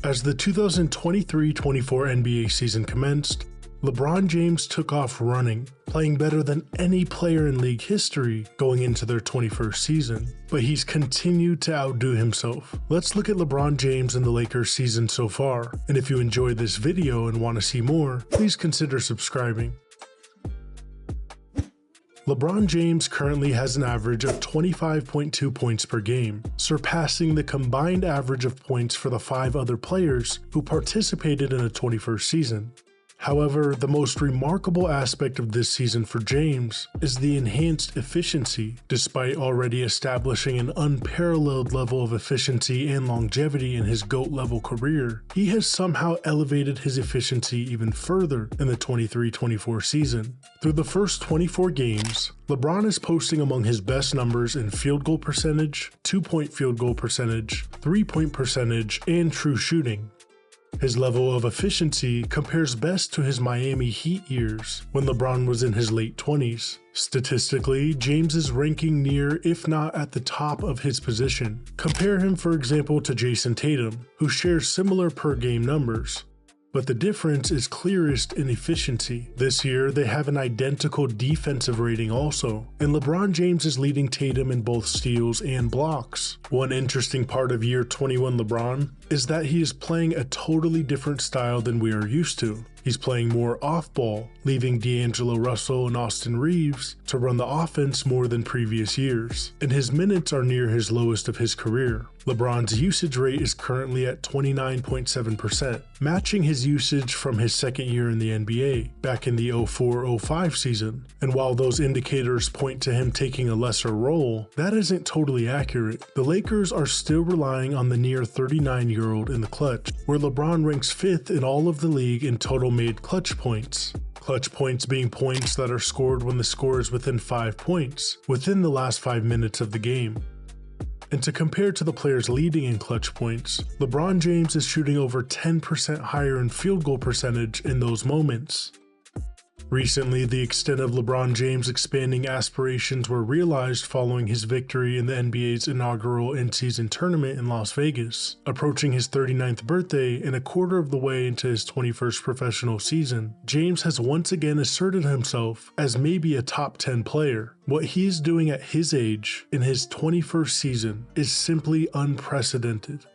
As the 2023-24 NBA season commenced, LeBron James took off running, playing better than any player in league history going into their 21st season. But he's continued to outdo himself. Let's look at LeBron James and the Lakers season so far, and if you enjoyed this video and want to see more, please consider subscribing. LeBron James currently has an average of 25.2 points per game, surpassing the combined average of points for the 5 other players who participated in the 21st season. However, the most remarkable aspect of this season for James is the enhanced efficiency. Despite already establishing an unparalleled level of efficiency and longevity in his GOAT-level career, he has somehow elevated his efficiency even further in the 23-24 season. Through the first 24 games, LeBron is posting among his best numbers in field goal percentage, 2-point field goal percentage, 3-point percentage, and true shooting. His level of efficiency compares best to his Miami Heat years, when LeBron was in his late 20s. Statistically, James is ranking near, if not at the top of his position. Compare him, for example, to Jason Tatum, who shares similar per-game numbers. But the difference is clearest in efficiency. This year, they have an identical defensive rating also, and LeBron James is leading Tatum in both steals and blocks. One interesting part of year 21 LeBron is that he is playing a totally different style than we are used to. He's playing more off-ball, leaving D'Angelo Russell and Austin Reeves to run the offense more than previous years, and his minutes are near his lowest of his career. LeBron's usage rate is currently at 29.7%, matching his usage from his second year in the NBA, back in the 04-05 season. And while those indicators point to him taking a lesser role, that isn't totally accurate. The Lakers are still relying on the near 39-year-old in the clutch, where LeBron ranks 5th in all of the league in total made clutch points. Clutch points being points that are scored when the score is within 5 points, within the last 5 minutes of the game. And to compare to the players leading in clutch points, LeBron James is shooting over 10% higher in field goal percentage in those moments. Recently, the extent of LeBron James' expanding aspirations were realized following his victory in the NBA's inaugural in-season tournament in Las Vegas. Approaching his 39th birthday and a quarter of the way into his 21st professional season, James has once again asserted himself as maybe a top 10 player. What he is doing at his age, in his 21st season, is simply unprecedented.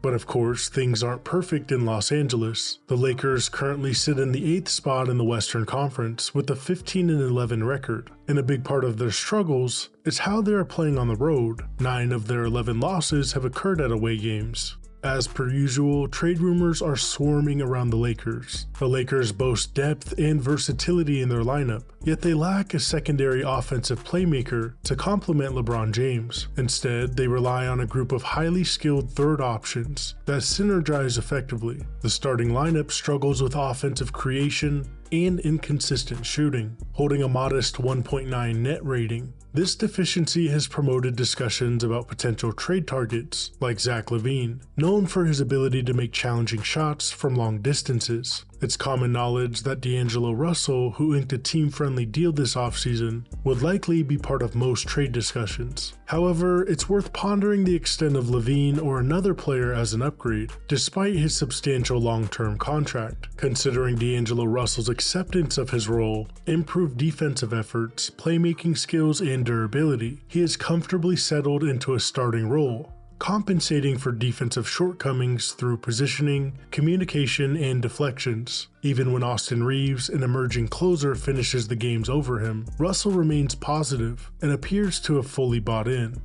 But of course, things aren't perfect in Los Angeles. The Lakers currently sit in the 8th spot in the Western Conference with a 15-11 record, and a big part of their struggles is how they are playing on the road. 9 of their 11 losses have occurred at away games. As per usual, trade rumors are swarming around the Lakers. The Lakers boast depth and versatility in their lineup, yet they lack a secondary offensive playmaker to complement LeBron James. Instead, they rely on a group of highly skilled third options that synergize effectively. The starting lineup struggles with offensive creation and inconsistent shooting, holding a modest 1.9 net rating. This deficiency has promoted discussions about potential trade targets, like Zach LaVine, known for his ability to make challenging shots from long distances. It's common knowledge that D'Angelo Russell, who inked a team-friendly deal this offseason, would likely be part of most trade discussions. However, it's worth pondering the extent of LaVine or another player as an upgrade, despite his substantial long-term contract. Considering D'Angelo Russell's acceptance of his role, improved defensive efforts, playmaking skills, and durability, he is comfortably settled into a starting role, compensating for defensive shortcomings through positioning, communication, and deflections. Even when Austin Reeves, an emerging closer, finishes the games over him, Russell remains positive and appears to have fully bought in.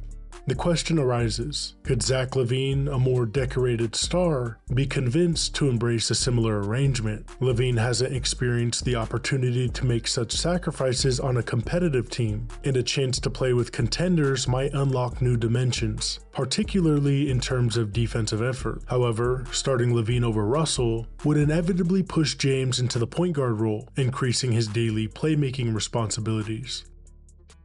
The question arises, could Zach LaVine, a more decorated star, be convinced to embrace a similar arrangement? LaVine hasn't experienced the opportunity to make such sacrifices on a competitive team, and a chance to play with contenders might unlock new dimensions, particularly in terms of defensive effort. However, starting LaVine over Russell would inevitably push James into the point guard role, increasing his daily playmaking responsibilities.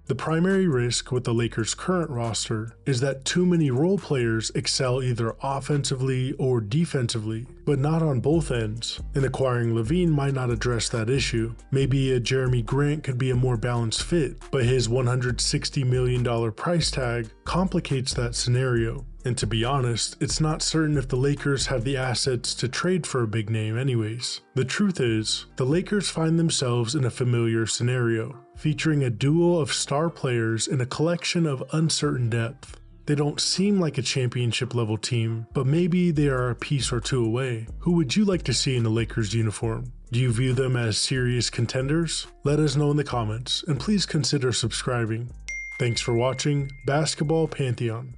The primary risk with the Lakers' current roster is that too many role players excel either offensively or defensively, but not on both ends, and acquiring LaVine might not address that issue. Maybe a Jeremy Grant could be a more balanced fit, but his $160 million price tag complicates that scenario. And to be honest, it's not certain if the Lakers have the assets to trade for a big name anyways. The truth is, the Lakers find themselves in a familiar scenario, featuring a duo of star players and a collection of uncertain depth. They don't seem like a championship level team, but maybe they are a piece or two away. Who would you like to see in the Lakers uniform? Do you view them as serious contenders? Let us know in the comments, and please consider subscribing. Thanks for watching Basketball Pantheon.